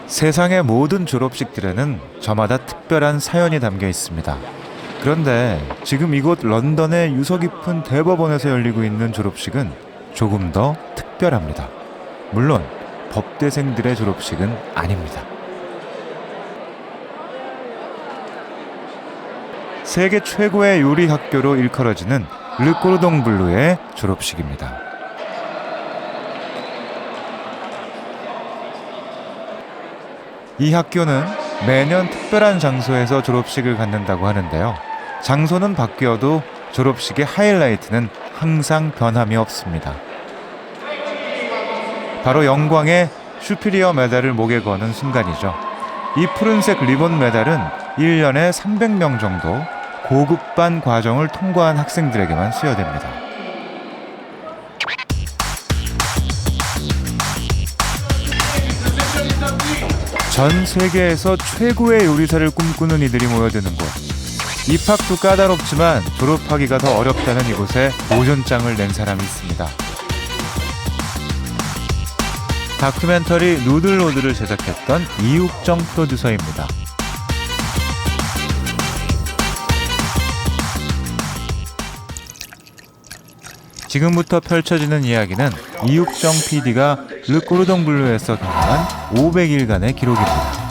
세상의 모든 졸업식들에는 저마다 특별한 사연이 담겨 있습니다. 그런데 지금 이곳 런던의 유서 깊은 대법원에서 열리고 있는 졸업식은 조금 더 특별합니다. 물론 법대생들의 졸업식은 아닙니다. 세계 최고의 요리 학교로 일컬어지는 르꼬르동 블루의 졸업식입니다. 이 학교는 매년 특별한 장소에서 졸업식을 갖는다고 하는데요. 장소는 바뀌어도 졸업식의 하이라이트는 항상 변함이 없습니다. 바로 영광의 슈피리어 메달을 목에 거는 순간이죠. 이 푸른색 리본 메달은 1년에 300명 정도 고급반 과정을 통과한 학생들에게만 수여됩니다. 전 세계에서 최고의 요리사를 꿈꾸는 이들이 모여드는 곳. 입학도 까다롭지만 졸업하기가 더 어렵다는 이곳에 모전장을 낸 사람이 있습니다. 다큐멘터리 누들로드를 제작했던 이육정 프로듀서입니다. 지금부터 펼쳐지는 이야기는 이육정 PD가 르꼬르동 블루에서 경험한 500일간의 기록입니다.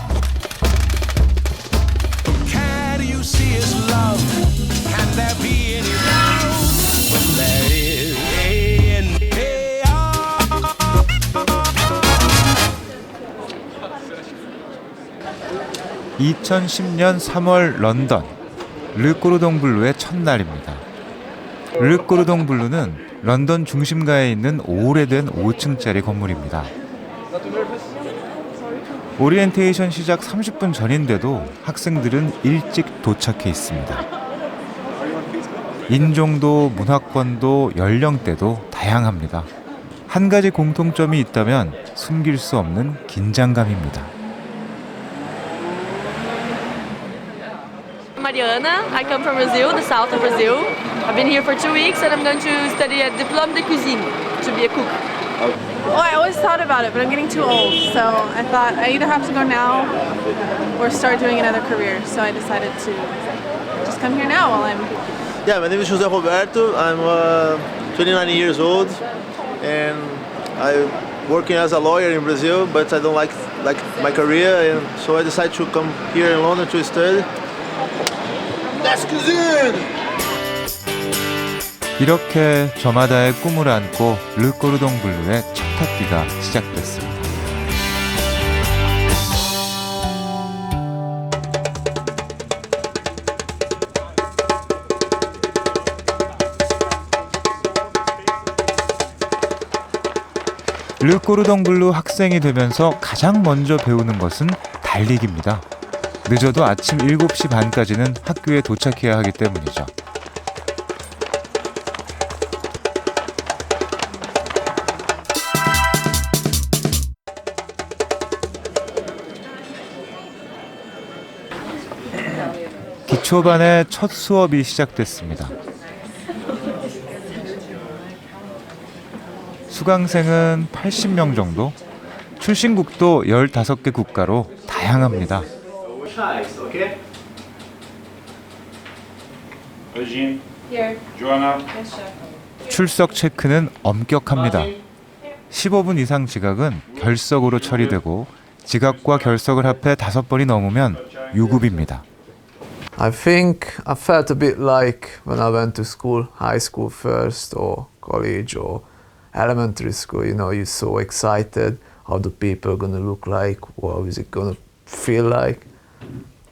(2010년 3월) 런던 르꼬르동 블루의 첫날입니다. 르꼬르동 블루는 런던 중심가에 있는 오래된 5층짜리 건물입니다. 오리엔테이션 시작 30분 전인데도 학생들은 일찍 도착해 있습니다. 인종도 문화권도 연령대도 다양합니다. 한 가지 공통점이 있다면 숨길 수 없는 긴장감입니다. Mariana, I come from Brazil, the south of Brazil. I've been here for 2 weeks and I'm going to study a diplôme de cuisine to be a cook. Well, I always thought about it, but I'm getting too old, so I thought I either have to go now or start doing another career. So I decided to just come here now while I'm... Yeah, my name is José Roberto. I'm 29 years old and I'm working as a lawyer in Brazil, but I don't like my career, and so I decided to come here in London to study. Let's cuisine! 이렇게 저마다의 꿈을 안고 르꼬르동 블루의 첫 학기가 시작됐습니다. 르꼬르동 블루 학생이 되면서 가장 먼저 배우는 것은 달리기입니다. 늦어도 아침 7시 반까지는 학교에 도착해야 하기 때문이죠. 기초반의 첫 수업이 시작됐습니다. 수강생은 80명 정도, 출신국도 15개 국가로 다양합니다. 출석 체크는 엄격합니다. 15분 이상 지각은 결석으로 처리되고 지각과 결석을 합해 5번이 넘으면 유급입니다. I think I felt a bit like when I went to school, high school first or college or elementary school, you know, you're so excited how the people are going to look like, what is it going to feel like.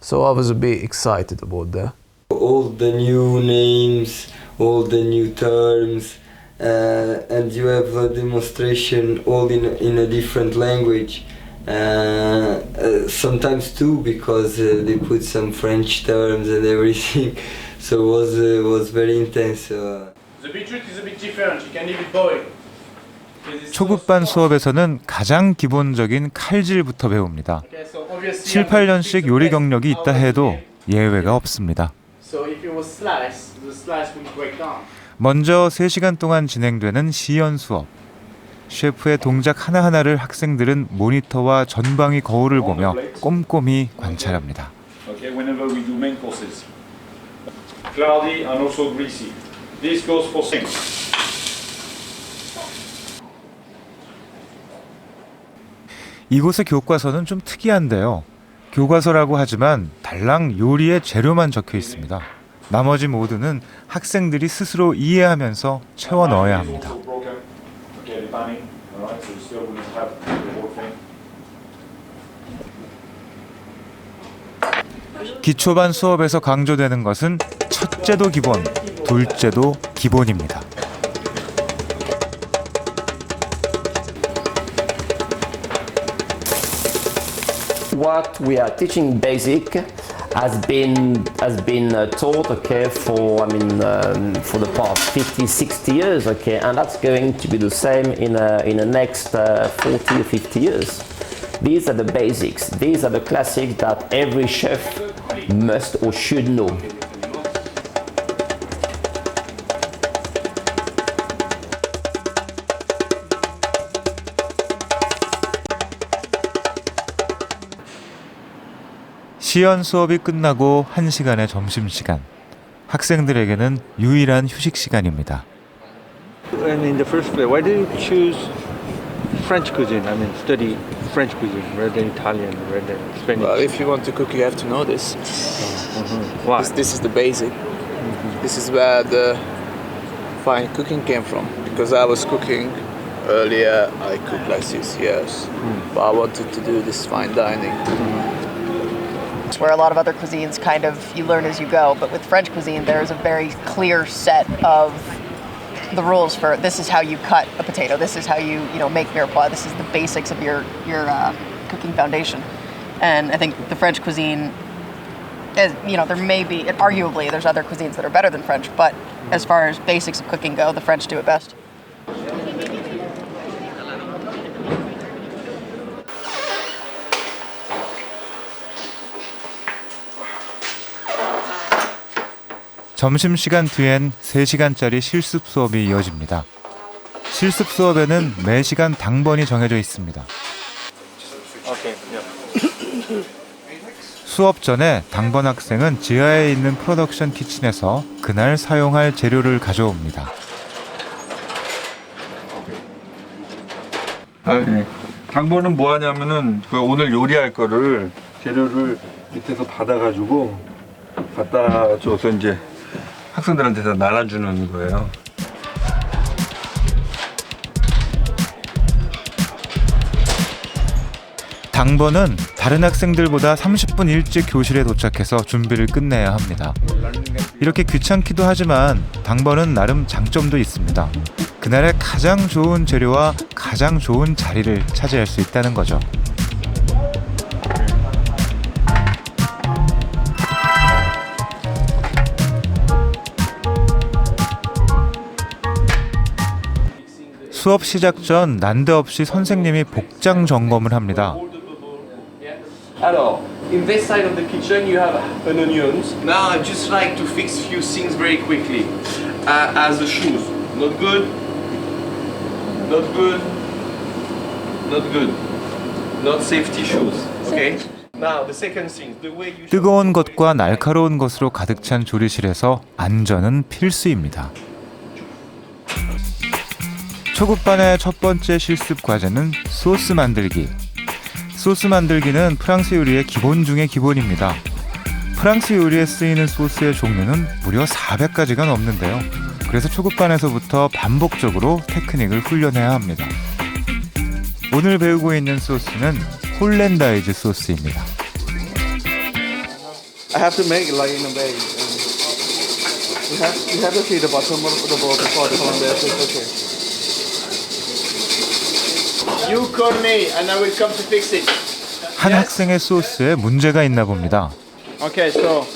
So I was a bit excited about that. All the new names, all the new terms, and you have a demonstration all in a different language. Sometimes too, because they put some French terms and everything, so it was very intense. The beetroot is a bit different. You can leave it boil. 초급반 수업에서는 가장 기본적인 칼질부터 배웁니다. 7, 8년씩 요리 경력이 있다 해도 예외가 없습니다. 먼저 3시간 동안 진행되는 시연 수업. 셰프의 동작 하나하나를 학생들은 모니터와 전방위 거울을 보며 꼼꼼히 관찰합니다. Okay, whenever we do main courses. Cloudy and also greasy. This goes for sink. 이곳의 교과서는 좀 특이한데요. 교과서라고 하지만 달랑 요리의 재료만 적혀 있습니다. 나머지 모두는 학생들이 스스로 이해하면서 채워 넣어야 합니다. Okay, the panning. Alright, so you still will have the whole thing. 기초반 수업에서 강조되는 것은 첫째도 기본, 둘째도 기본입니다. What we are teaching basic has been taught, okay, for for the past 50, 60 years, okay, and that's going to be the same in the next 40 or 50 years. These are the basics. These are the classics that every chef must or should know. 시연 수업이 끝나고 1시간의 점심시간. 학생들에게는 유일한 휴식 시간입니다. And in the first place, why did you choose French cuisine? I mean, study French cuisine rather than Italian, rather than Spanish. Well, if you want to cook, you have to know this. Why? This is the basic. This is where the fine cooking came from. Because I was cooking earlier, I cooked like 6 years. But I wanted to do this fine dining. Where a lot of other cuisines kind of you learn as you go, but with French cuisine there's a very clear set of the rules for this is how you cut a potato, this is how you make mirepoix, this is the basics of your cooking foundation. And I think the French cuisine is, there may be, arguably there's other cuisines that are better than French, but as far as basics of cooking go, the French do it best. 점심시간 뒤엔 3시간짜리 실습 수업이 이어집니다. 실습 수업에는 매시간 당번이 정해져 있습니다. 수업 전에 당번 학생은 지하에 있는 프로덕션 키친에서 그날 사용할 재료를 가져옵니다. 당번은 뭐 하냐면은 오늘 요리할 거를 재료를 밑에서 받아가지고 갖다 줘서 이제 학생들한테 다 나눠주는 거예요. 당번은 다른 학생들보다 30분 일찍 교실에 도착해서 준비를 끝내야 합니다. 이렇게 귀찮기도 하지만 당번은 나름 장점도 있습니다. 그날의 가장 좋은 재료와 가장 좋은 자리를 차지할 수 있다는 거죠. 수업 시작 전 난데없이 선생님이 복장 점검을 합니다. Alors, in this side of the kitchen you have an onions. Now I just like to fix few things very quickly. As the shoes, not good, not good, not good, not safety shoes. Okay. Now the second thing, the way you. 뜨거운 것과 날카로운 것으로 가득 찬 조리실에서 안전은 필수입니다. 초급반의 첫 번째 실습 과제는 소스 만들기. 소스 만들기는 프랑스 요리의 기본 중의 기본입니다. 프랑스 요리에 쓰이는 소스의 종류는 무려 400가지가 넘는데요. 그래서 초급반에서부터 반복적으로 테크닉을 훈련해야 합니다. 오늘 배우고 있는 소스는 홀랜다이즈 소스입니다. I have to make it like in a way. You have to see the bottom of the bowl before the hollandaise is okay. You call me and I will come to fix it. 한 학생의 소스에 문제가 있나 봅니다. Okay, so,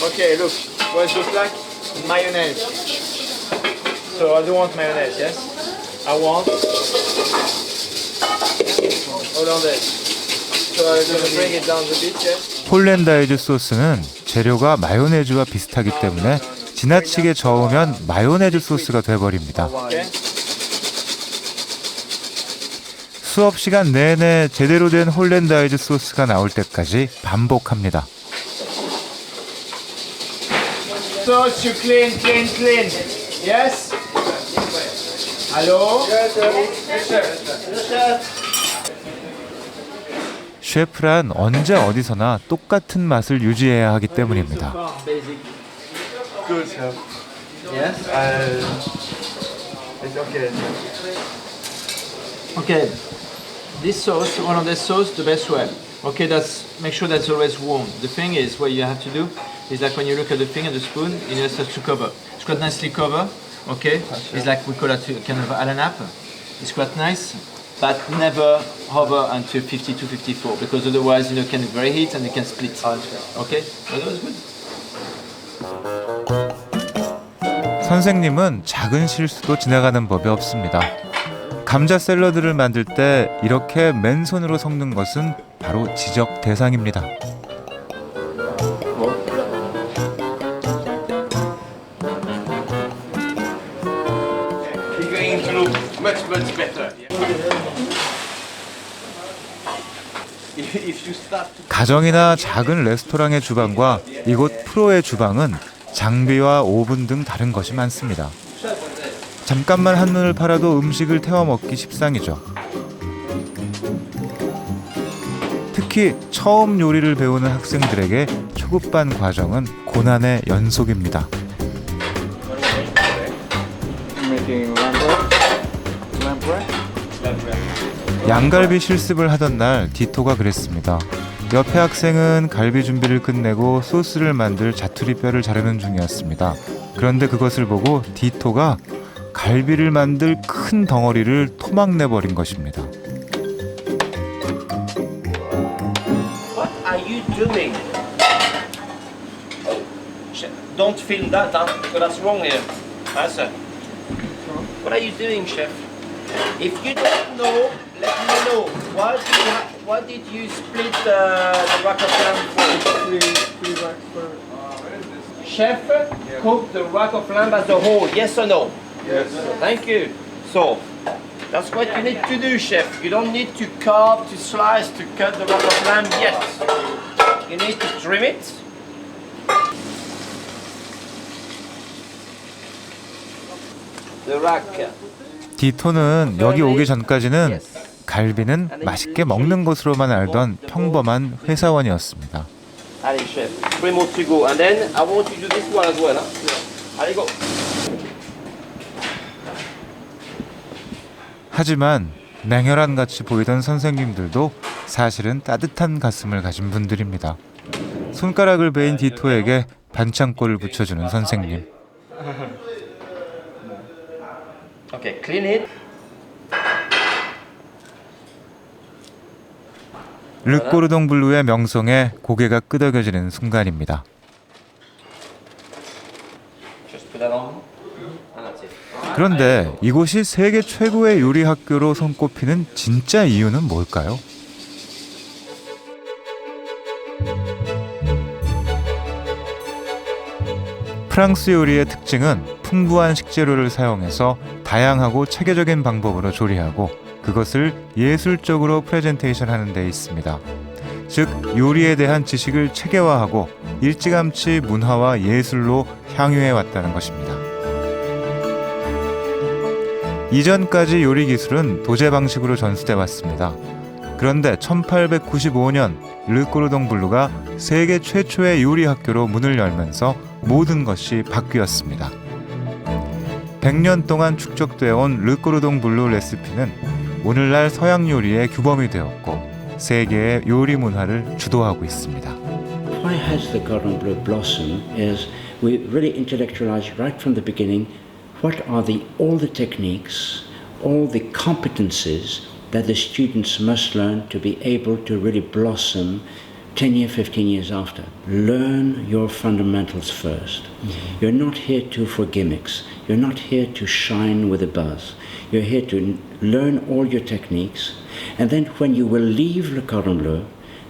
okay, look, what it looks like? Mayonnaise. So I don't want mayonnaise, yes? I want hollandaise. So I'm gonna bring it down a bit, yes? 홀랜다이즈 소스는 재료가 마요네즈와 비슷하기 때문에 지나치게 저으면 마요네즈 소스가 돼버립니다. 수업 시간 내내 제대로 된 홀랜다이즈 소스가 나올 때까지 반복합니다. Sauce you clean. Yes? Hello? 셰프란 언제 어디서나 똑같은 맛을 유지해야 하기 때문입니다. Good, chef. Yes? It's okay. Okay. This sauce, one of the sauce, the best way. Okay, that's make sure that's always warm. The thing is, what you have to do is like when you look at the thing and the spoon, you just have to cover. It's quite nicely cover. Okay, it's like we call it kind of a la nappe. It's quite nice, but never hover until 52, 54 because otherwise, you know, it can very heat and it can split. Okay, but that was good. 선생님은 작은 실수도 지나가는 법이 없습니다. 감자 샐러드를 만들 때 이렇게 맨손으로 섞는 것은 바로 지적 대상입니다. You're going to look much better. If you start to 가정이나 작은 레스토랑의 주방과 이곳 프로의 주방은 장비와 오븐 등 다른 것이 많습니다. 잠깐만 한눈을 팔아도 음식을 태워 먹기 십상이죠. 특히 처음 요리를 배우는 학생들에게 초급반 과정은 고난의 연속입니다. 양갈비 실습을 하던 날 디토가 그랬습니다. 옆에 학생은 갈비 준비를 끝내고 소스를 만들 자투리뼈를 자르는 중이었습니다. 그런데 그것을 보고 디토가 갈비를 만들 큰 덩어리를 토막내버린 것입니다. What are you doing? Don't film that, huh? Because that's wrong here. Answer. What are you doing, chef? If you don't know, let me know. What did you split the rack of lamb for? Three racks for. Chef, cook the rack of lamb as a whole. Yes or no? Yes. Thank you. So, that's what you need to do, chef. You don't need to carve, to slice, to cut the rack of lamb yet. You need to trim it. The rack. 디토는 여기 오기 전까지는 갈비는 맛있게 먹는 것으로만 알던 평범한 회사원이었습니다. Allez, chef. 3 more to go. And then I want you to do this one as well. Huh? Allez, go. 하지만 냉혈한 같이 보이던 선생님들도 사실은 따뜻한 가슴을 가진 분들입니다. 손가락을 베인 디토에게 반창고를 붙여주는 선생님. Okay, clean it. 르꼬르동 블루의 명성에 고개가 끄덕여지는 순간입니다. Just put that on. And that's it. 그런데 이곳이 세계 최고의 요리 학교로 손꼽히는 진짜 이유는 뭘까요? 프랑스 요리의 특징은 풍부한 식재료를 사용해서 다양하고 체계적인 방법으로 조리하고 그것을 예술적으로 프레젠테이션 하는 데 있습니다. 즉 요리에 대한 지식을 체계화하고 일찌감치 문화와 예술로 향유해 왔다는 것입니다. 이전까지 요리 기술은 도제 방식으로 전수돼 왔습니다. 그런데 1895년 르꼬르동 블루가 세계 최초의 요리 학교로 문을 열면서 모든 것이 바뀌었습니다. 100년 동안 축적되어 온 르꼬르동 블루 레시피는 오늘날 서양 요리의 규범이 되었고 세계의 요리 문화를 주도하고 있습니다. Why has the cordon bleu blossomed is we really intellectualized right from the beginning what are all the techniques, all the competencies that the students must learn to be able to really blossom 10 years, 15 years after. Learn your fundamentals first. You're not here for gimmicks. You're not here to shine with a buzz. You're here to learn all your techniques. And then when you will leave Le Cordon Bleu,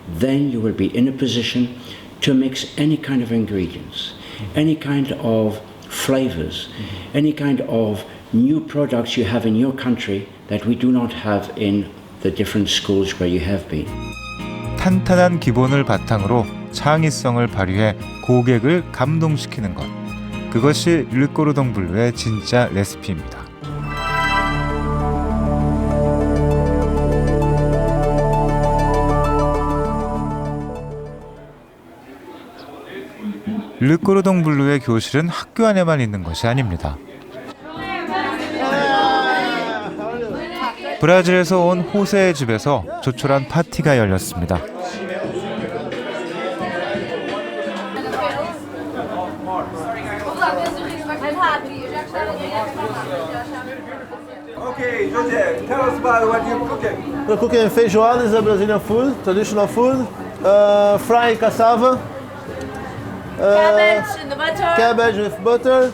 then you will be in a position to mix any kind of ingredients, any kind of flavors, any kind of new products you have in your country that we do not have in the different schools where you have been. 탄탄한 기본을 바탕으로 창의성을 발휘해 고객을 감동시키는 것. 그것이 르꼬르동 블루의 진짜 레시피입니다. 르꼬르동 블루의 교실은 학교 안에만 있는 것이 아닙니다. 브라질에서 온 호세의 집에서 조촐한 파티가 열렸습니다. Okay, Jose, tell us about what you're cooking. We're cooking feijoada, is a Brazilian food, traditional food. Frying cassava. Cabbage in the butter. Cabbage with butter.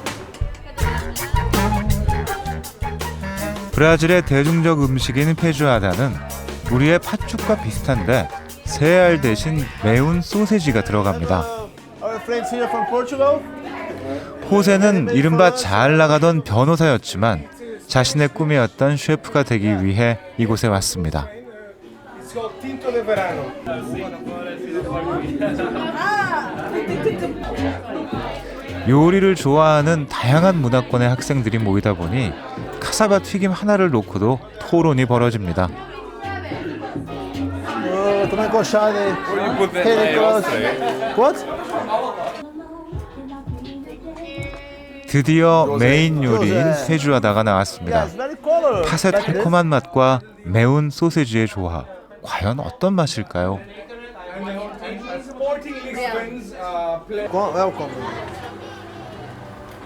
브라질의 대중적 음식인 페주아다는 우리의 팥죽과 비슷한데 새알 대신 매운 소세지가 들어갑니다. Our friends here from Portugal. 호세는 이른바 잘 나가던 변호사였지만 자신의 꿈이었던 셰프가 되기 위해 이곳에 왔습니다. It's called Tinto de Verano. 요리를 좋아하는 다양한 문화권의 학생들이 모이다 보니 카사바 튀김 하나를 놓고도 토론이 벌어집니다. What? 드디어 메인 요리인 페주아다가 나왔습니다. 팥의 달콤한 맛과 매운 소세지의 조화. 과연 어떤 맛일까요?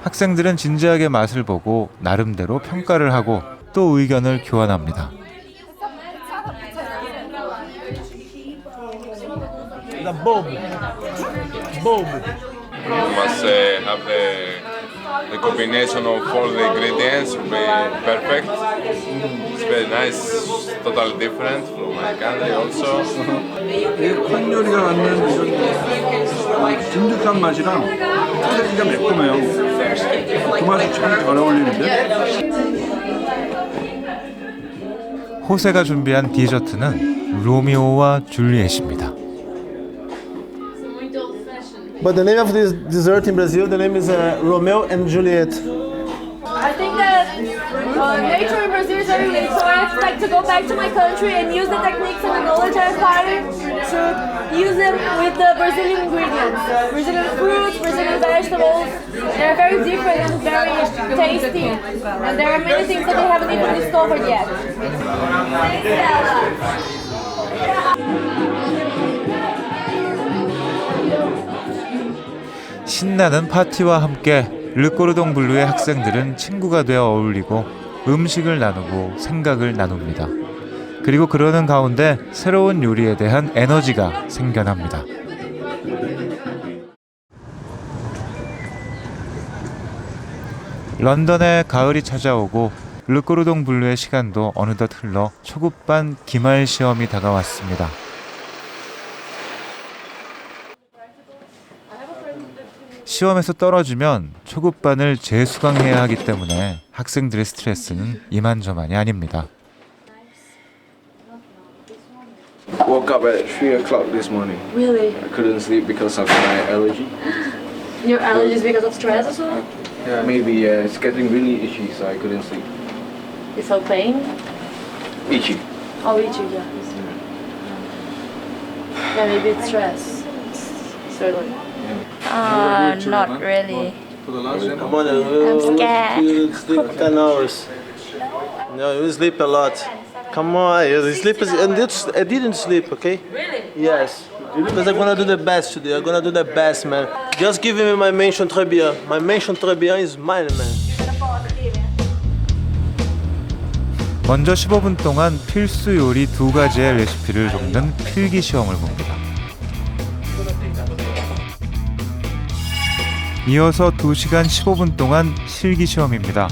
학생들은 진지하게 맛을 보고 나름대로 평가를 하고 또 의견을 교환합니다. You must have the combination of all the ingredients will be perfect. It's very nice, totally different from my country also. 큰 요리가 갖는 이런 진득한 맛이랑 소세지가 매콤해요. 그 맛이 참 잘 어울리는데. 호세가 준비한 디저트는 로미오와 줄리엣입니다. But the name of this dessert in Brazil, the name is Romeo and Juliet. I think that nature in Brazil is very rich, so I expect to go back to my country and use the techniques and the knowledge I acquired to use them with the Brazilian ingredients. Brazilian fruits, Brazilian vegetables, they're very different and very tasty, and there are many things that they haven't even discovered yet. 신나는 파티와 함께 르꼬르동 블루의 학생들은 친구가 되어 어울리고 음식을 나누고 생각을 나눕니다. 그리고 그러는 가운데 새로운 요리에 대한 에너지가 생겨납니다. 런던에 가을이 찾아오고 르꼬르동 블루의 시간도 어느덧 흘러 초급반 기말 시험이 다가왔습니다. 시험에서 떨어지면 초급반을 재수강해야 하기 때문에 학생들의 스트레스는 이만저만이 아닙니다. Woke up at 3 o'clock this morning. Really? I couldn't sleep because of my allergy. Your allergies because of stress as well? Yeah. Maybe it's getting really itchy, so I couldn't sleep. It's so pain? Itchy. Oh, itchy, yeah. Yeah, maybe it's stress. Certainly. Not really. Come on, I'm scared. You sleep 10 hours. No, you sleep a lot. Come on, you sleep. I didn't sleep, okay? Really? Yes. Because I'm gonna do the best today. I'm gonna do the best, man. Just give me my mention très bien. My mention très bien is mine, man. 먼저 15분 동안 필수 요리 2가지의 레시피를 적는 필기 시험을 봅니다. 이어서 2시간 15분 동안 실기 시험입니다.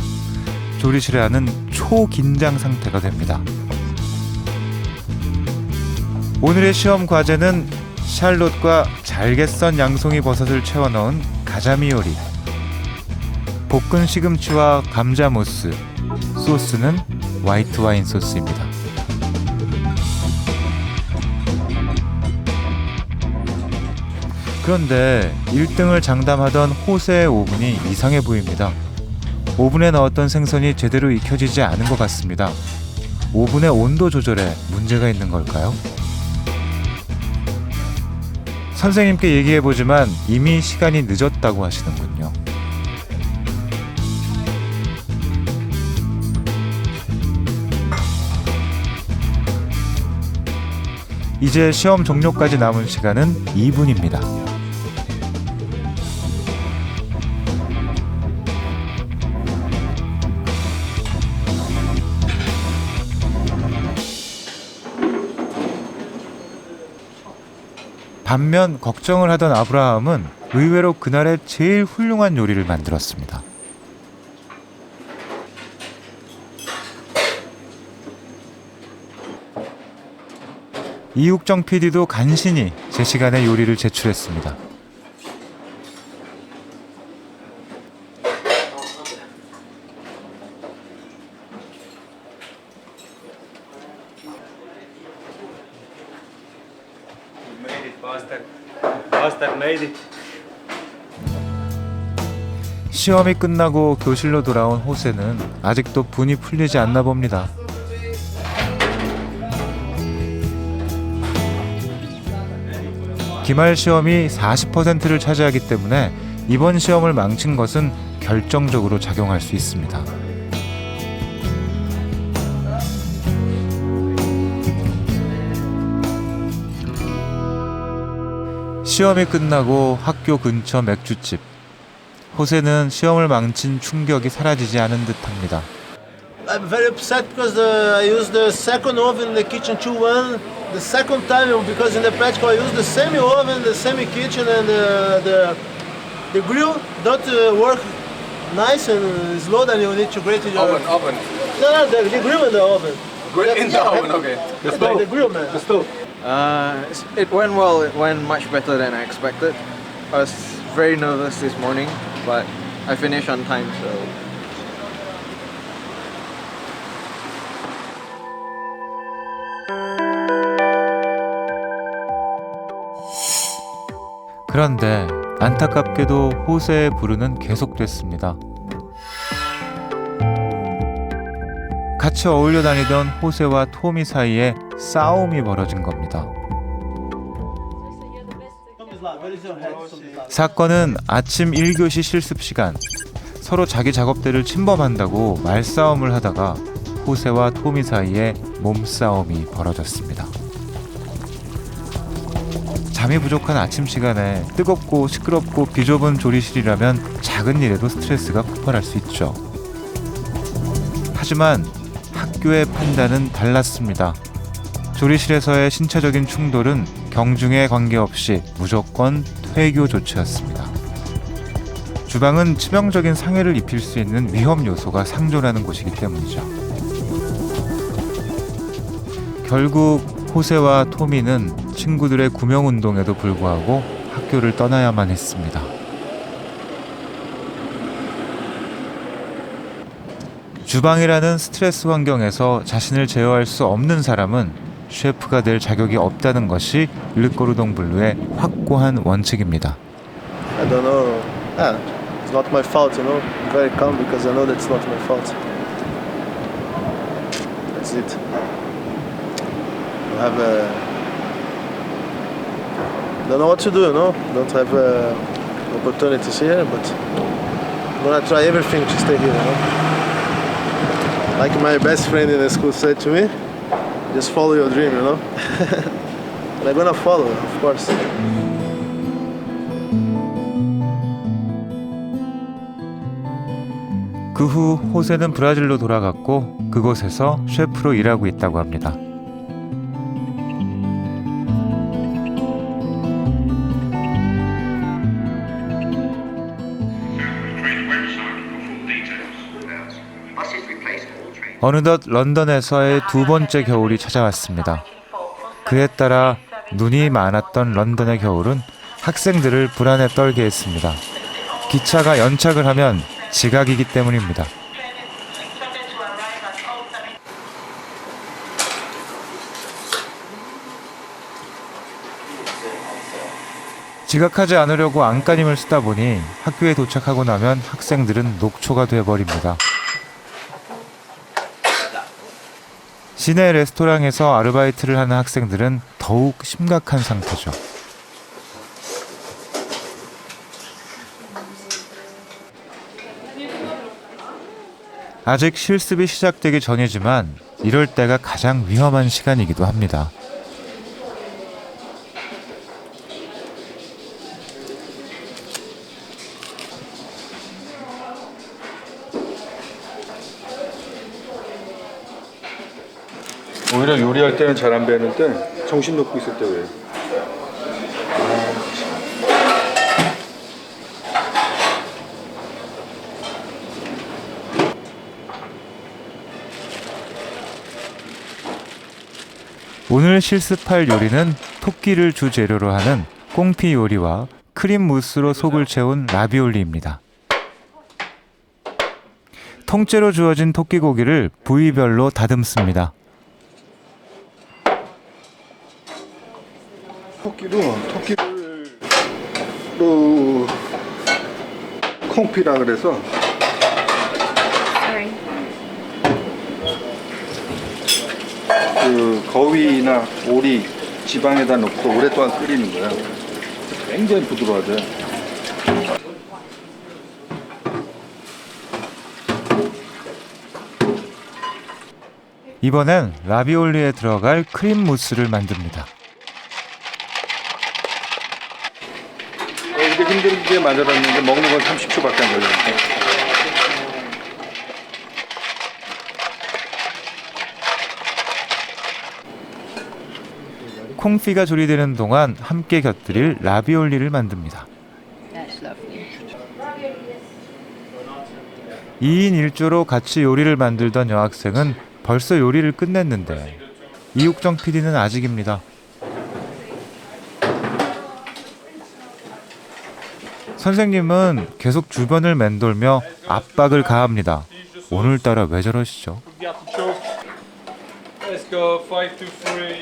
조리실에 하는 초긴장 상태가 됩니다. 오늘의 시험 과제는 샬롯과 잘게 썬 양송이 버섯을 채워 넣은 가자미 요리. 볶은 시금치와 감자 무스, 소스는 화이트 와인 소스입니다. 그런데 1등을 장담하던 호세의 오븐이 이상해 보입니다. 오븐에 넣었던 생선이 제대로 익혀지지 않은 것 같습니다. 오븐의 온도 조절에 문제가 있는 걸까요? 선생님께 얘기해보지만 이미 시간이 늦었다고 하시는군요. 이제 시험 종료까지 남은 시간은 2분입니다. 반면 걱정을 하던 아브라함은 의외로 그날의 제일 훌륭한 요리를 만들었습니다. 이육정 PD도 간신히 제 시간에 요리를 제출했습니다. 시험이 끝나고 교실로 돌아온 호세는 아직도 분이 풀리지 않나 봅니다. 기말 시험이 40%를 차지하기 때문에 이번 시험을 망친 것은 결정적으로 작용할 수 있습니다. 시험이 끝나고 학교 근처 맥주집. 호세는 시험을 망친 충격이 사라지지 않은 듯합니다. I'm very upset because I used the second oven in the kitchen 2-1. The second time because in the practical I used the same oven, the same kitchen, and the grill don't work nice and slow. Then you need to grate your Oven. No, the grill and the oven. In the oven, okay. The grill, man. The stove. It went well. It went much better than I expected. I was very nervous this morning, but I finished on time, so. 그런데 안타깝게도 호세의 불운은 계속됐습니다. 같이 어울려 다니던 호세와 토미 사이에 싸움이 벌어진 겁니다. 사건은 아침 1교시 실습 시간, 서로 자기 작업대를 침범한다고 말싸움을 하다가 호세와 토미 사이에 몸싸움이 벌어졌습니다. 잠이 부족한 아침 시간에 뜨겁고 시끄럽고 비좁은 조리실이라면 작은 일에도 스트레스가 폭발할 수 있죠. 하지만 학교의 판단은 달랐습니다. 조리실에서의 신체적인 충돌은 경중에 관계없이 무조건 퇴교 조치였습니다. 주방은 치명적인 상해를 입힐 수 있는 위험 요소가 상존하는 곳이기 때문이죠. 결국 호세와 토미는 친구들의 구명운동에도 불구하고 학교를 떠나야만 했습니다. 주방이라는 스트레스 환경에서 자신을 제어할 수 없는 사람은 셰프가 될 자격이 없다는 것이 르꼬르동 블루의 확고한 원칙입니다. I don't know. It's not my fault, you know. I'm very calm because I know that it's not my fault. That's it. I don't know what to do, you know. Don't have opportunities here, but I'm gonna try everything to stay here, you know. Like my best friend in the school said to me, just follow your dream, you know. And I'm gonna follow, of course. 그 후 호세는 브라질로 돌아갔고 그곳에서 셰프로 일하고 있다고 합니다. 어느덧 런던에서의 두 번째 겨울이 찾아왔습니다. 그에 따라 눈이 많았던 런던의 겨울은 학생들을 불안에 떨게 했습니다. 기차가 연착을 하면 지각이기 때문입니다. 지각하지 않으려고 안간힘을 쓰다 보니 학교에 도착하고 나면 학생들은 녹초가 돼버립니다. 시내 레스토랑에서 아르바이트를 하는 학생들은 더욱 심각한 상태죠. 아직 실습이 시작되기 전이지만 이럴 때가 가장 위험한 시간이기도 합니다. 오히려 요리할 때는 잘 안 배는데 정신 놓고 있을 때 왜? 오늘 실습할 요리는 토끼를 주재료로 하는 꽁피 요리와 크림 무스로 속을 채운 라비올리입니다. 통째로 주어진 토끼고기를 부위별로 다듬습니다. 토끼를 콩피라 그래서 그 거위나 오리 지방에다 넣고 오랫동안 끓이는 거야. 굉장히 부드러워져. 이번엔 라비올리에 들어갈 크림 무스를 만듭니다. 이게 힘들게 만들었는데 먹는 건 30초밖에 안 걸리니까. 콩피가 조리되는 동안 함께 곁들일 라비올리를 만듭니다. 2인 1조로 같이 요리를 만들던 여학생은 벌써 요리를 끝냈는데 이육정 PD는 아직입니다. 선생님은 계속 주변을 맴돌며 압박을 가합니다. 오늘따라 왜 저러시죠? Let's go 5, 2, 3.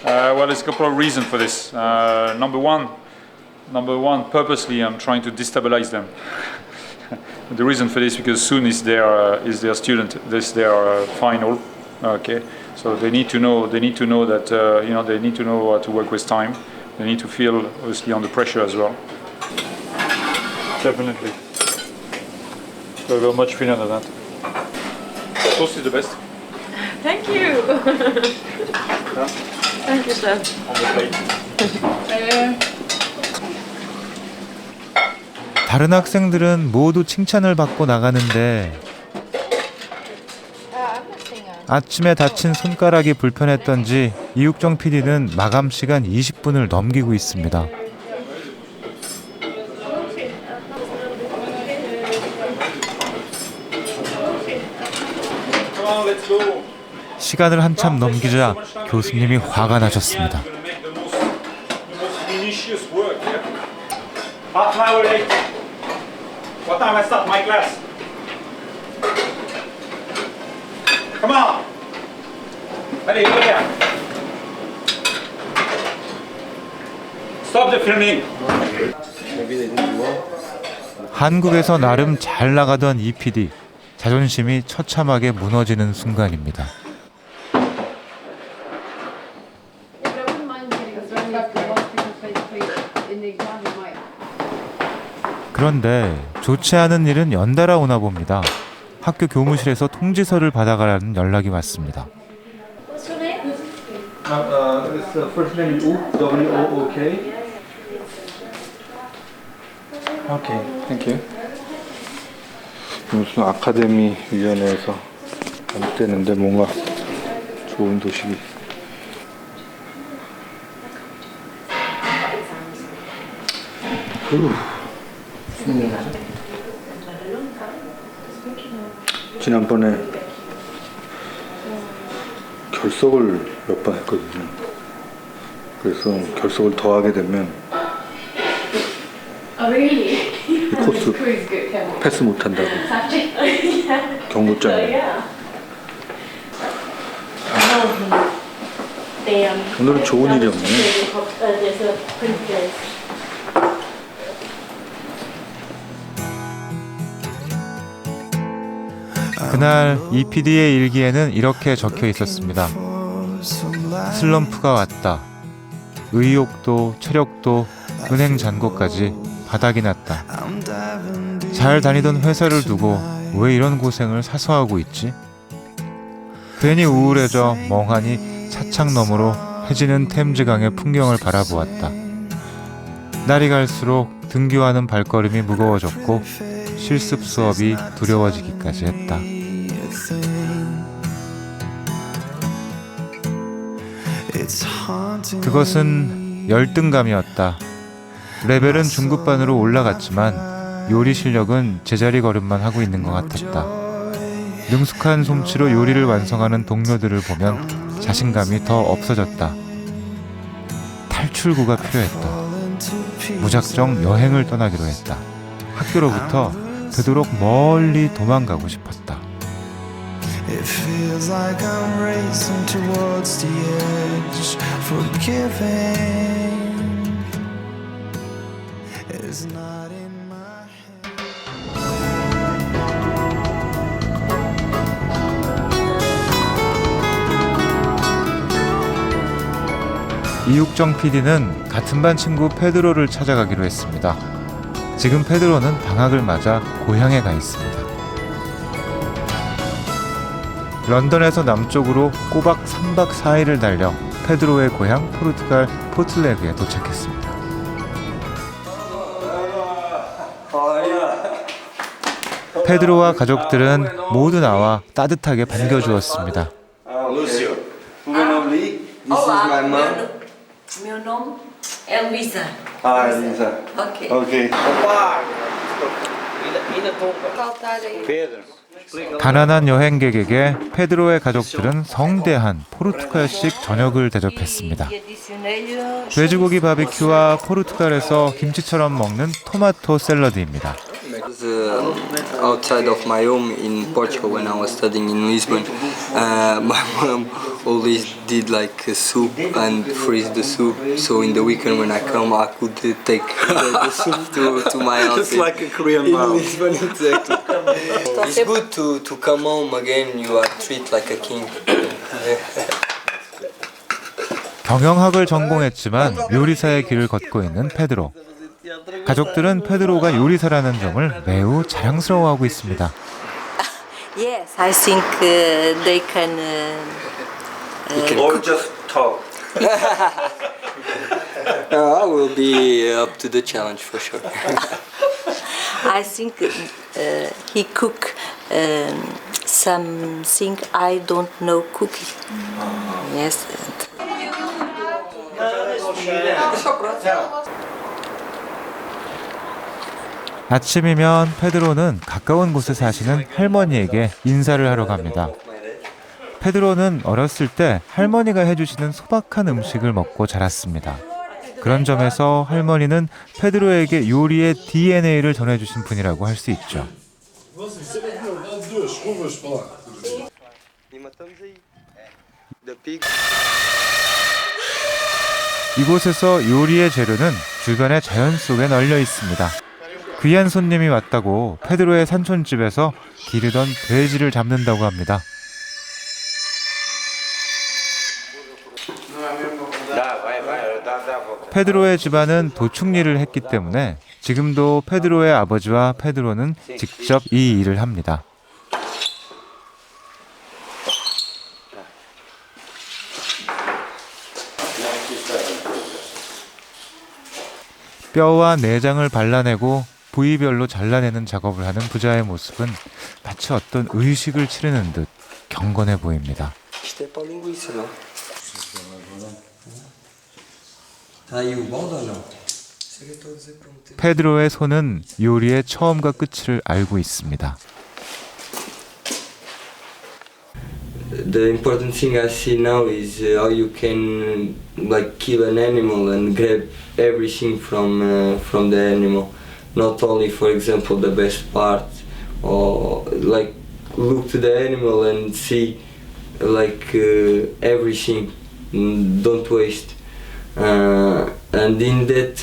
Well, there's a couple of reasons for this. Number one, purposely I'm trying to destabilize them. The reason for this because soon is their final. Okay, so they need to know that they need to know how to work with time. They need to feel obviously under pressure as well. Definitely. So go much thinner than that. Sauce is the best. Thank you. Thank you, chef. On the plate. 다른 학생들은 모두 칭찬을 받고 나가는데 아침에 다친 손가락이 불편했던지 이육정 PD는 마감 시간 20분을 넘기고 있습니다. 시간을 한참 넘기자 교수님이 화가 나셨습니다. Half an hour late. What time I start my class? Come on. Allez, go there. Stop the filming. 한국에서 나름 잘 나가던 이 PD. 자존심이 처참하게 무너지는 순간입니다. 그런데 좋지 않은 일은 연달아 오나 봅니다. 학교 교무실에서 통지서를 받아가라는 연락이 왔습니다. First name is W-O-O-K. Okay, thank you. 무슨 아카데미 위원회에서 안 되는데 뭔가 좋은 도식이. 지난번에 결석을 몇 번 했거든요. 그래서 결석을 더 하게 되면 코스 패스 못한다고 경고장에. 오늘은 좋은 일이 없네. 그날 EPD의 일기에는 이렇게 적혀 있었습니다. 슬럼프가 왔다. 의욕도 체력도 은행 잔고까지 바닥이 났다. 잘 다니던 회사를 두고 왜 이런 고생을 사서 하고 있지? 괜히 우울해져 멍하니 차창 너머로 해지는 템즈강의 풍경을 바라보았다. 날이 갈수록 등교하는 발걸음이 무거워졌고 실습 수업이 두려워지기까지 했다. 그것은 열등감이었다. 레벨은 중급반으로 올라갔지만 요리 실력은 제자리 걸음만 하고 있는 것 같았다. 능숙한 솜씨로 요리를 완성하는 동료들을 보면 자신감이 더 없어졌다. 탈출구가 필요했다. 무작정 여행을 떠나기로 했다. 학교로부터 되도록 멀리 도망가고 싶었다. It feels like I'm racing towards the edge. Forgiving is not in my 이육정 PD는 같은 반 친구 페드로를 찾아가기로 했습니다. 지금 페드로는 방학을 맞아 고향에 가 있습니다. 런던에서 남쪽으로 꼬박 3박 4일을 달려 페드로의 고향 포르투갈 포틀레그에 도착했습니다. 페드로와 가족들은 모두 나와 따뜻하게 반겨주었습니다. Lúcio, o meu nome This is my mom. Meu nome é Luísa. Ah, Luísa. Ok. Ok. Opa! Pedro. 가난한 여행객에게 페드로의 가족들은 성대한 포르투갈식 저녁을 대접했습니다. 돼지고기 바비큐와 포르투갈에서 김치처럼 먹는 토마토 샐러드입니다. Outside of my home in Portugal when I was studying in Lisbon, my mom always did like a soup and freeze the soup. So in the weekend when I come, I could take the soup to my house. Just like a Korean mom. In Lisbon, exactly. It's good to come home again. You are treated like a king. 경영학을 전공했지만 요리사의 길을 걷고 있는 페드로. 가족들은 페드로가 요리사라는 점을 매우 자랑스러워하고 있습니다. Yes, I think they can. Or just talk. I will be up to the challenge for sure. I think he cook something I don't know cooking. Yes. 아침이면 페드로는 가까운 곳에 사시는 할머니에게 인사를 하러 갑니다. 페드로는 어렸을 때 할머니가 해주시는 소박한 음식을 먹고 자랐습니다. 그런 점에서 할머니는 페드로에게 요리의 DNA를 전해주신 분이라고 할 수 있죠. 이곳에서 요리의 재료는 주변의 자연 속에 널려 있습니다. 귀한 손님이 왔다고 페드로의 산촌집에서 기르던 돼지를 잡는다고 합니다. 페드로의 집안은 도축일을 했기 때문에 지금도 페드로의 아버지와 페드로는 직접 이 일을 합니다. 뼈와 내장을 발라내고 부위별로 잘라내는 작업을 하는 부자의 모습은 마치 어떤 의식을 치르는 듯 경건해 보입니다. 페드로의 손은 요리의 처음과 끝을 알고 있습니다. The important thing I see now is how you can like kill an animal and grab everything from the animal. not only, for example, the best part, or like look to the animal and see like everything. Don't waste. And in that,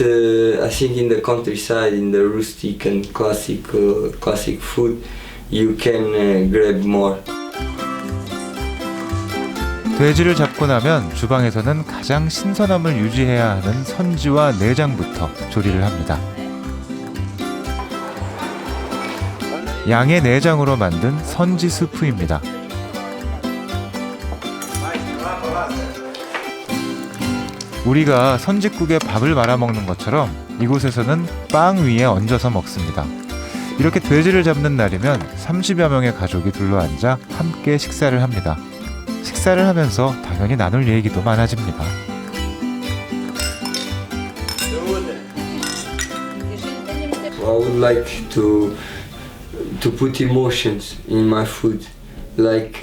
I think in the countryside, in the rustic and classic food, you can grab more. 돼지를 잡고 나면 주방에서는 가장 신선함을 유지해야 하는 선지와 내장부터 조리를 합니다. 양의 내장으로 만든 선지 스프입니다. 우리가 선지국에 밥을 말아 먹는 것처럼 이곳에서는 빵 위에 얹어서 먹습니다. 이렇게 돼지를 잡는 날이면 30여 명의 가족이 둘러앉아 함께 식사를 합니다. 식사를 하면서 당연히 나눌 얘기도 많아집니다. I would like to put emotions in my food, like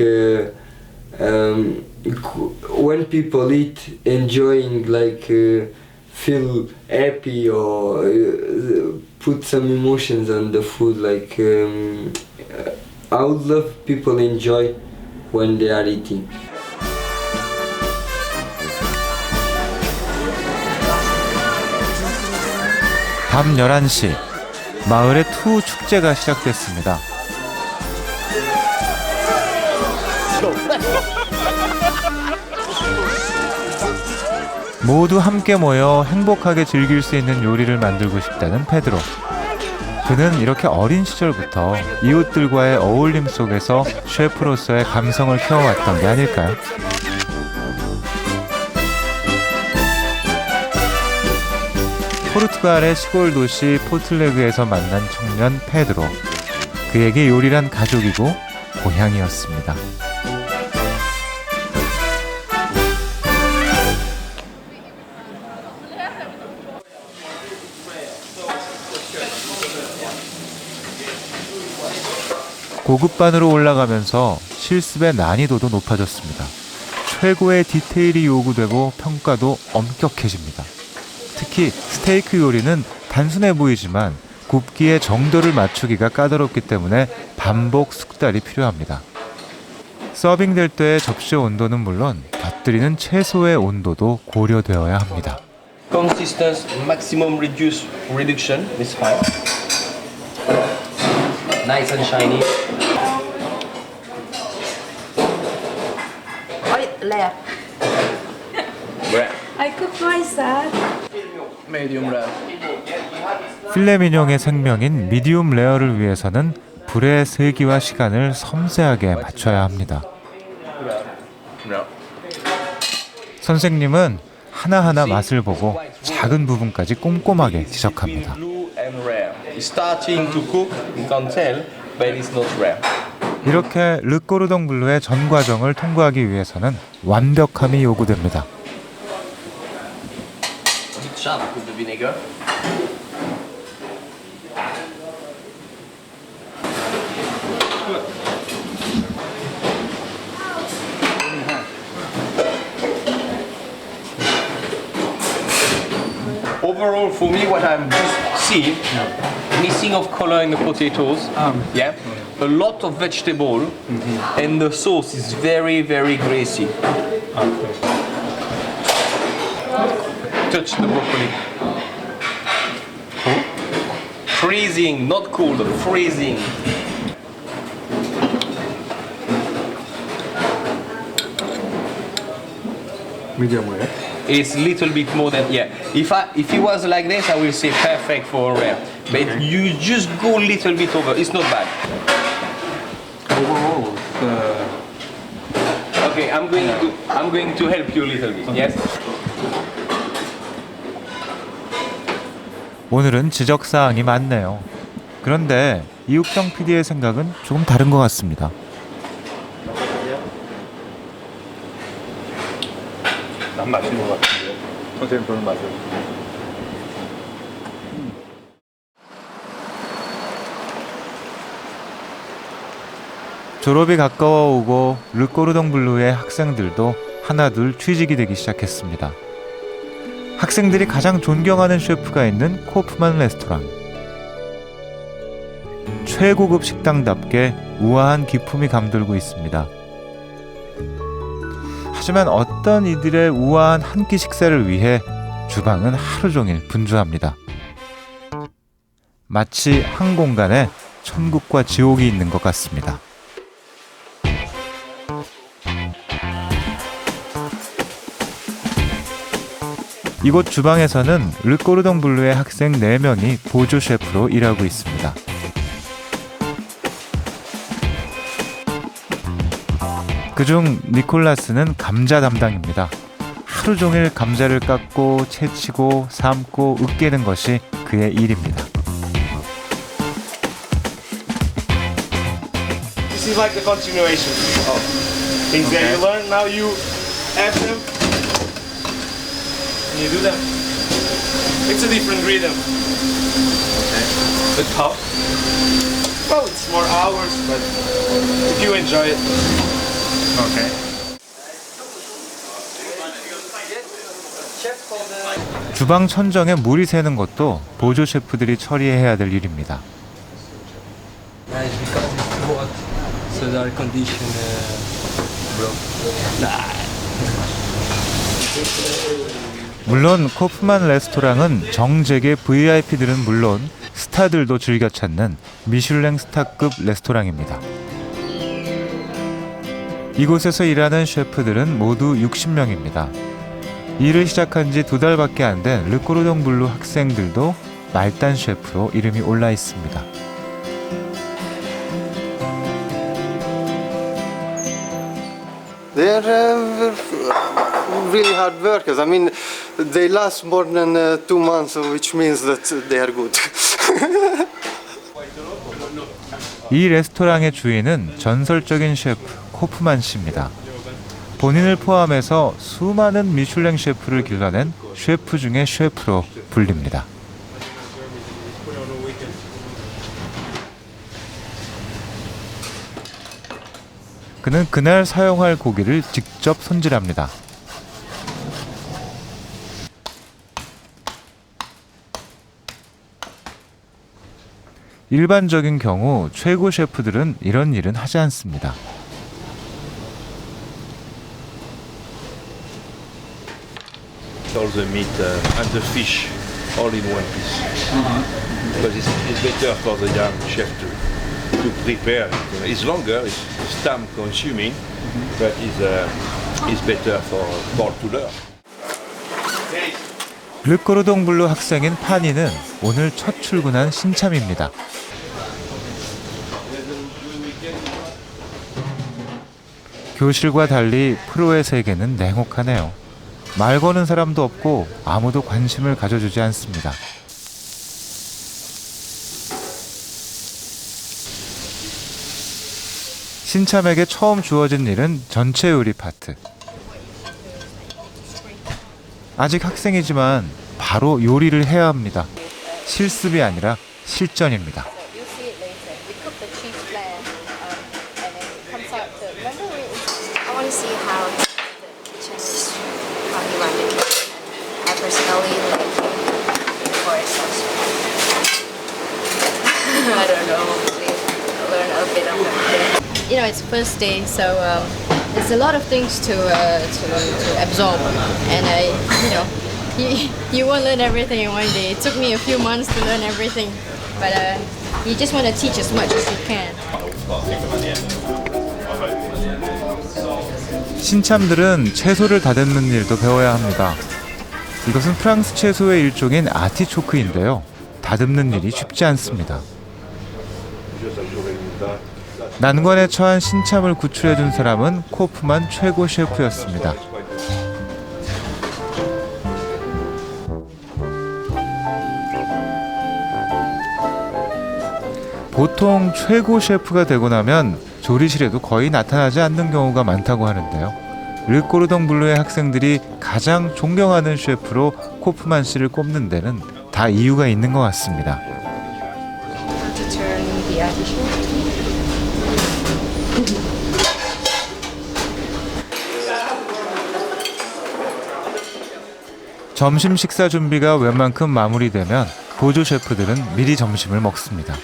when people eat, enjoying, like feel happy or put some emotions on the food. Like I would love people enjoy when they are eating. 밤 11시, 마을의 투 축제가 시작됐습니다. 모두 함께 모여 행복하게 즐길 수 있는 요리를 만들고 싶다는 페드로. 그는 이렇게 어린 시절부터 이웃들과의 어울림 속에서 셰프로서의 감성을 키워왔던 게 아닐까요? 포르투갈의 시골 도시 포틀레그에서 만난 청년 페드로. 그에게 요리란 가족이고 고향이었습니다. 고급반으로 올라가면서 실습의 난이도도 높아졌습니다. 최고의 디테일이 요구되고 평가도 엄격해집니다. 특히 스테이크 요리는 단순해 보이지만 굽기의 정도를 맞추기가 까다롭기 때문에 반복 숙달이 필요합니다. 서빙될 때의 접시 온도는 물론 곁들이는 채소의 온도도 고려되어야 합니다. Consistency, maximum reduction is fine. Nice and shiny. Rare. Rare. I cook myself. Medium rare. 필레 미뇽의 생명인 미디움 레어를 위해서는 불의 세기와 시간을 섬세하게 맞춰야 합니다. 선생님은 하나하나 맛을 보고 작은 부분까지 꼼꼼하게 지적합니다. Starting to cook, you can tell, but it's not rare. 이렇게 르꼬르동 블루의 전 과정을 통과하기 위해서는 완벽함이 요구됩니다. Bit sharp with the vinegar. Overall, for me, what I'm just seeing, missing of color in the potatoes. Yeah, a lot of vegetable, and the sauce is very, very greasy. Touch the broccoli. Freezing, not cold, freezing. Medium rare. It's a little bit more than, yeah. If it was like this, I will say perfect for rare. But you just go a little bit over. It's not bad. Overall, okay, I'm going to help you a little bit. Yes. 오늘은 지적사항이 많네요. 그런데 이육정 PD의 생각은 조금 다른 것 같습니다. 난 맛있는 것 같은데. 선생님 별로 맛을. 졸업이 가까워오고 르꼬르동 블루의 학생들도 하나둘 취직이 되기 시작했습니다. 학생들이 가장 존경하는 셰프가 있는 코프만 레스토랑. 최고급 식당답게 우아한 기품이 감돌고 있습니다. 하지만 어떤 이들의 우아한 한 끼 식사를 위해 주방은 하루 종일 분주합니다. 마치 한 공간에 천국과 지옥이 있는 것 같습니다. 이곳 주방에서는 르꼬르동 블루의 학생 4명이 보조 셰프로 일하고 있습니다. 그중 니콜라스는 감자 담당입니다. 하루 종일 감자를 깎고 채치고 삶고 으깨는 것이 그의 일입니다. This is like the continuation of things that you learn. Now you add them and you do them. It's a different rhythm. Okay. But how? Well, it's more hours, but if you enjoy it. Okay. 주방 천정에 물이 새는 것도 보조 셰프들이 처리해야 될 일입니다. Nice because it's hot, so the air condition broke. 물론 코프만 레스토랑은 정재계 VIP들은 물론 스타들도 즐겨 찾는 미슐랭 스타급 레스토랑입니다. 이곳에서 일하는 셰프들은 모두 60명입니다. 일을 시작한 지 2달밖에 안 된 르꼬르동 블루 학생들도 말단 셰프로 이름이 올라 있습니다. They are really hard workers. I mean, they last more than 2 months, which means that they are good. 이 레스토랑의 주인은 전설적인 셰프 코프만 씨입니다. 본인을 포함해서 수많은 미슐랭 셰프를 길러낸 셰프 중의 셰프로 불립니다. 그는 그날 사용할 고기를 직접 손질합니다. 일반적인 경우 최고 셰프들은 이런 일은 하지 않습니다. All the meat and the fish all in one piece. Because it's better for the young chef to prepare. It's longer, it's time consuming, but it's better for to learn. 르꼬르동 블루 학생인 파니는 오늘 첫 출근한 신참입니다. 교실과 달리 프로의 세계는 냉혹하네요. 말 거는 사람도 없고 아무도 관심을 가져주지 않습니다. 신참에게 처음 주어진 일은 전체 요리 파트. 아직 학생이지만 바로 요리를 해야 합니다. 실습이 아니라 실전입니다. I don't know. Learn a bit of it. You know, it's first day, so there's a lot of things to absorb, and you won't learn everything in one day. It took me a few months to learn everything, but you just want to teach as much as you can. 신참들은 채소를 다듬는 일도 배워야 합니다. 이것은 프랑스 채소의 일종인 아티초크인데요. 다듬는 일이 쉽지 않습니다. 난관에 처한 신참을 구출해준 사람은 코프만 최고 셰프였습니다. 보통 최고 셰프가 되고 나면 조리실에도 거의 나타나지 않는 경우가 많다고 하는데요. 르꼬르동 블루의 학생들이 가장 존경하는 셰프로 코프만 씨를 꼽는 데는 다 이유가 있는 것 같습니다. 점심 식사 준비가 웬만큼 마무리되면 보조 셰프들은 미리 점심을 먹습니다.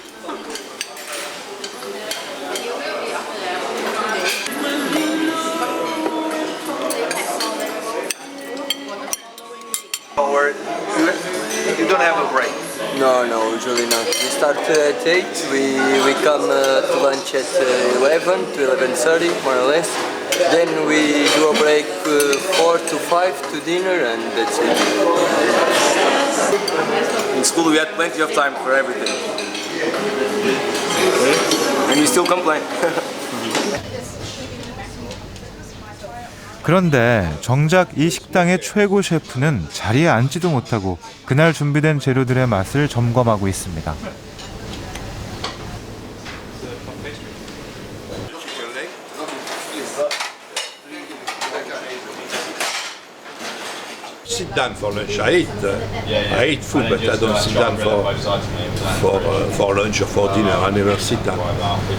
No, usually not. We start at 8, we come to lunch at 11 to 11:30, more or less. Then we do a break 4 to 5 to dinner, and that's it. In school we had plenty of time for everything. And we still complain. 그런데 정작 이 식당의 최고 셰프는 자리에 앉지도 못하고 그날 준비된 재료들의 맛을 점검하고 있습니다. Sit down for lunch. I eat food, but I don't sit down for lunch or for dinner. I never sit down.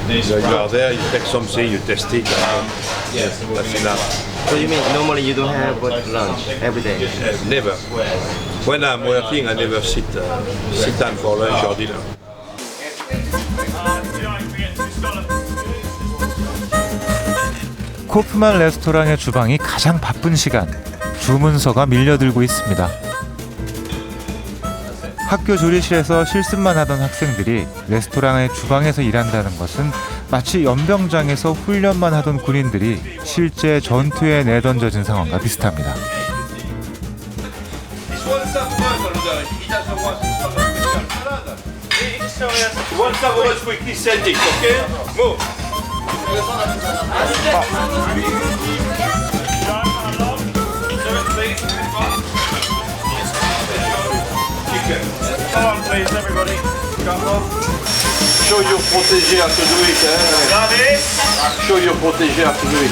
You are there, you take something, you test it, and that's enough. So you mean normally you don't have lunch every day? Never. When I'm working, I never sit down for lunch or dinner. 코프만 레스토랑의 주방이 가장 바쁜 시간. 주문서가 밀려들고 있습니다. 학교 조리실에서 실습만 하던 학생들이 레스토랑의 주방에서 일한다는 것은 마치 연병장에서 훈련만 하던 군인들이 실제 전투에 내던져진 상황과 비슷합니다. Come on, please, everybody. Come on. Show your protégé how to do it. Show your protégé how to do it.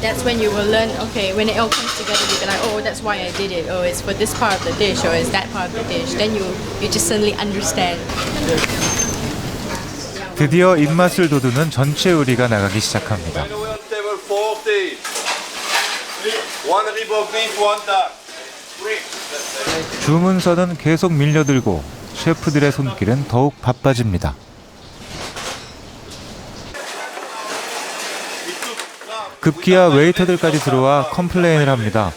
That's when you will learn, okay, when it all comes together, you can like, oh, that's why I did it. Oh, it's for this part of the dish, or it's that part of the dish. Then you just suddenly understand. 드디어 입맛을 돋우는 전체 요리가 나가기 시작합니다. Table 40. One rib of beef, one duck. 주문서는 계속 밀려들고 셰프들의 손길은 더욱 바빠집니다. 급기야 웨이터들까지 들어와 컴플레인을 합니다.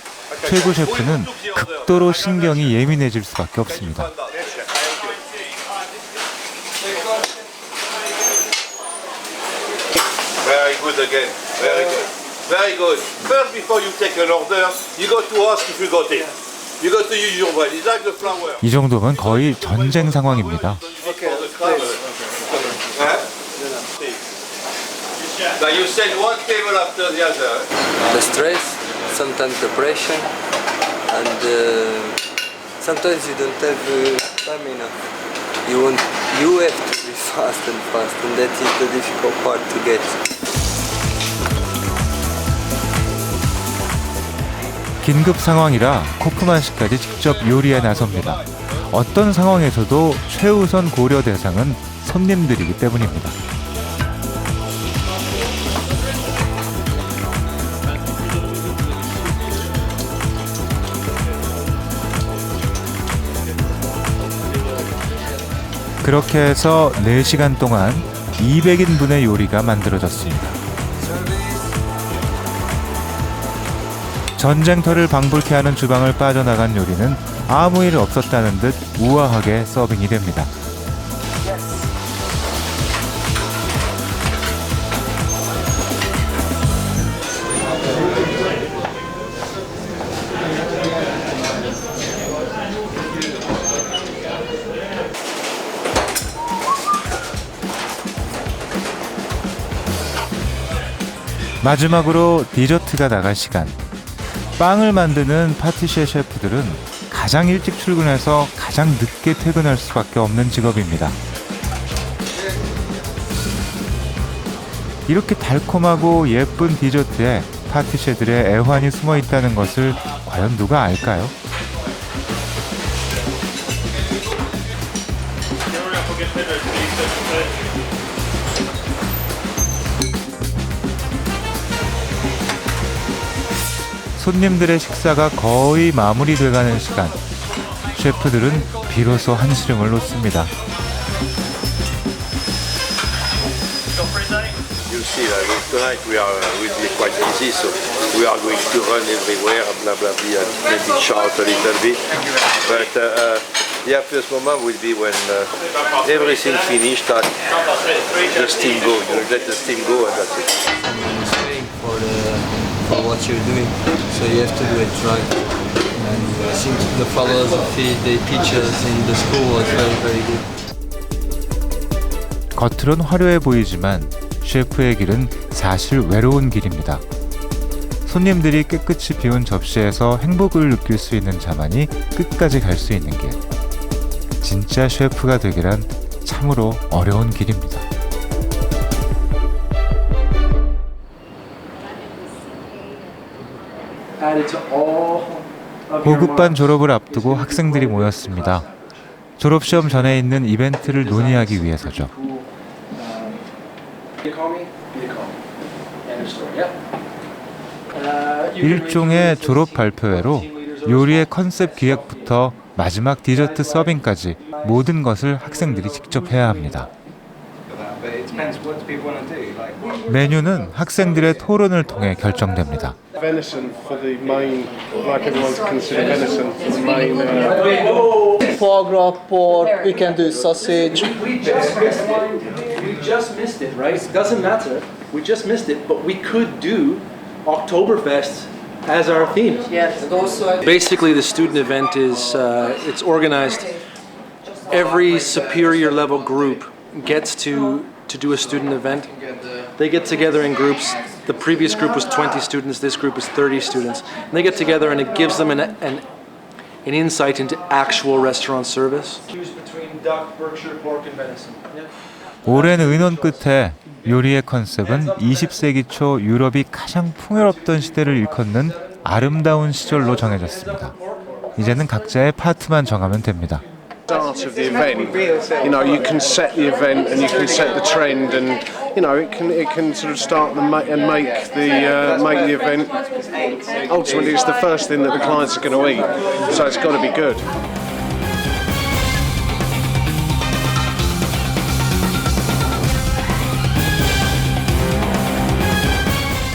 최고 셰프는 극도로 신경이 예민해질 수밖에 없습니다. Very good again. Very good. Very good. First, before you take an order, you got to ask if you got it. You got to use your brain. It's like the flour. 이 정도면 거의 전쟁 상황입니다. Now you send one table after the other. The stress, sometimes the pressure, and sometimes you don't have time enough. You have to be fast, and that is the difficult part to get. 긴급 상황이라 코프만 씨까지 직접 요리에 나섭니다. 어떤 상황에서도 최우선 고려 대상은 손님들이기 때문입니다. 그렇게 해서 4시간 동안 200인분의 요리가 만들어졌습니다. 전쟁터를 방불케 하는 주방을 빠져나간 요리는 아무 일 없었다는 듯 우아하게 서빙이 됩니다. 마지막으로 디저트가 나갈 시간. 빵을 만드는 파티시에 셰프들은 가장 일찍 출근해서 가장 늦게 퇴근할 수밖에 없는 직업입니다. 이렇게 달콤하고 예쁜 디저트에 파티시들의 애환이 숨어 있다는 것을 과연 누가 알까요? 손님들의 식사가 거의 마무리돼가는 시간. 셰프들은 비로소 한시름을 놓습니다. You'll see that tonight we will be quite busy, so we are going to run everywhere, blah blah blah, maybe shout a little bit. But the happiest moment will be when everything finished, that the steam go. You let the steam go, and that's it. For what you're doing, so you have to do it right. And I think the philosophy they teach us in the school was very, very good. 겉으론 화려해 보이지만 셰프의 길은 사실 외로운 길입니다. 손님들이 깨끗이 비운 접시에서 행복을 느낄 수 있는 자만이 끝까지 갈 수 있는 길. 진짜 셰프가 되기란 참으로 어려운 길입니다. 고급반 졸업을 앞두고 학생들이 모였습니다. 졸업시험 전에 있는 이벤트를 논의하기 위해서죠. 일종의 졸업 발표회로 요리의 컨셉 기획부터 마지막 디저트 서빙까지 모든 것을 학생들이 직접 해야 합니다. 메뉴는 학생들의 토론을 통해 결정됩니다. Venison for the main, like everyone's considered venison for the main. Foie gras, pork, we can do sausage. We just missed it, right? It doesn't matter. We just missed it, but we could do Oktoberfest as our theme. Yes. Basically, the student event is it's organized. Every superior level group gets to do a student event. They get together in groups. The previous group was 20 students, this group is 30 students. And they get together and it gives them an insight into actual restaurant service. Choose between duck, Berkshire, pork, and venison. 오랜 의논 끝에 요리의 컨셉은 20세기 초 유럽이 가장 풍요롭던 시대를 일컫는 아름다운 시절로 정해졌습니다. 이제는 각자의 파트만 정하면 됩니다. Start of the event, you can set the event and you can set the trend, and it can sort of start and make the event. Ultimately, it's the first thing that the clients are going to eat, so it's got to be good.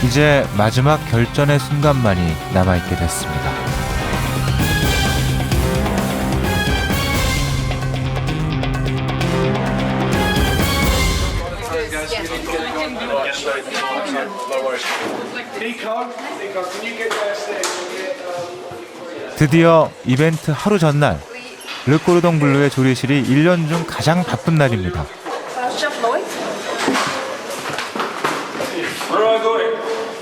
이제 마지막 결전의 순간만이 남아있게 됐습니다. 드디어 이벤트 하루 전날, 르꼬르동 블루의 조리실이 1년 중 가장 바쁜 날입니다.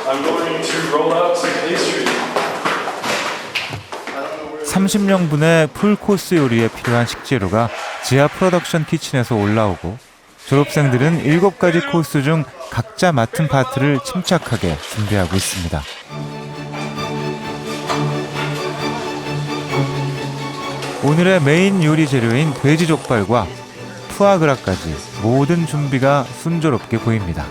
I'm going to roll out some pastry. 30명분의 풀코스 요리에 필요한 식재료가 지하 프로덕션 키친에서 올라오고 졸업생들은 7가지 코스 중 각자 맡은 파트를 침착하게 준비하고 있습니다. 오늘의 메인 요리 재료인 돼지 족발과 푸아그라까지 모든 준비가 순조롭게 보입니다.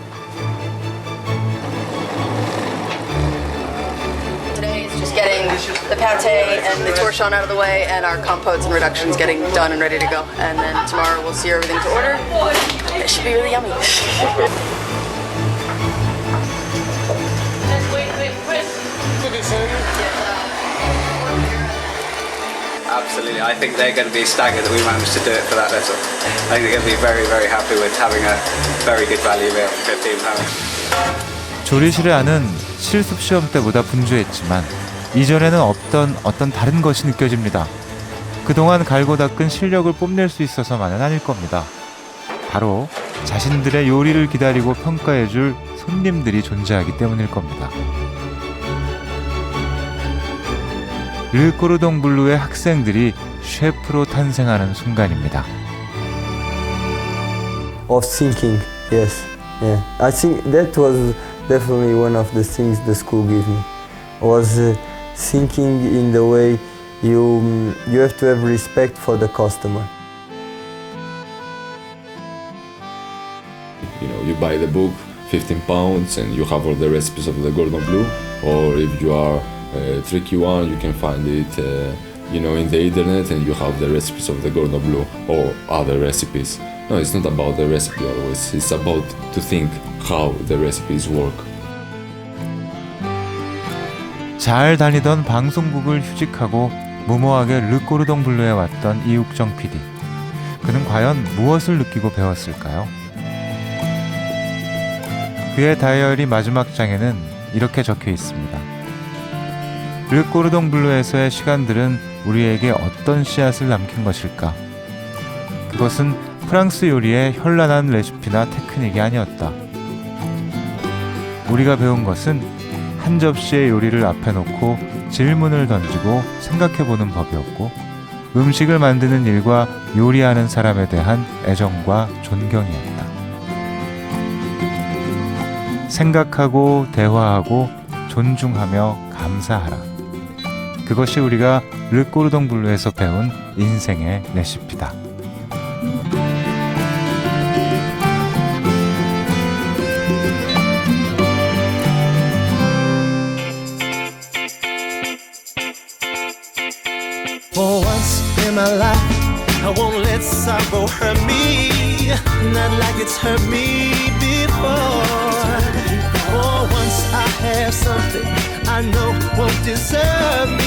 Getting the pate and the torchon out of the way, and our compotes and reductions getting done and ready to go. And then tomorrow we'll see everything to order. It should be really yummy. Absolutely, I think they're going to be staggered that we managed to do it for that little. I think they're going to be very, very happy with having a very good value meal for £15. 조리실의 안은 실습 시험 때보다 분주했지만 이전에는 없던 어떤 다른 것이 느껴집니다. 그동안 갈고 닦은 실력을 뽐낼 수 있어서만은 아닐 겁니다. 바로 자신들의 요리를 기다리고 평가해줄 손님들이 존재하기 때문일 겁니다. 르꼬르동 블루의 학생들이 셰프로 탄생하는 순간입니다. Of thinking, yes, yeah. I think that was definitely one of the things the school gave me. Was thinking in the way you have to have respect for the customer. You buy the book, £15, and you have all the recipes of the Gordon Bleu. Or if you are a tricky one, you can find it you know, in the internet and you have the recipes of the Cordon Bleu or other recipes. No, it's not about the recipe always. It's about to think how the recipes work. 잘 다니던 방송국을 휴직하고 무모하게 르꼬르동 블루에 왔던 이욱정 PD. 그는 과연 무엇을 느끼고 배웠을까요? 그의 다이어리 마지막 장에는 이렇게 적혀 있습니다. 르꼬르동 블루에서의 시간들은 우리에게 어떤 씨앗을 남긴 것일까? 그것은 프랑스 요리의 현란한 레시피나 테크닉이 아니었다. 우리가 배운 것은 한 접시의 요리를 앞에 놓고 질문을 던지고 생각해보는 법이었고, 음식을 만드는 일과 요리하는 사람에 대한 애정과 존경이었다. 생각하고 대화하고 존중하며 감사하라. 그것이 우리가 르꼬르동 블루에서 배운 인생의 레시피다. For once in my life, I won't let sorrow hurt me, not like it's hurt me before. For once I have something I know won't deserve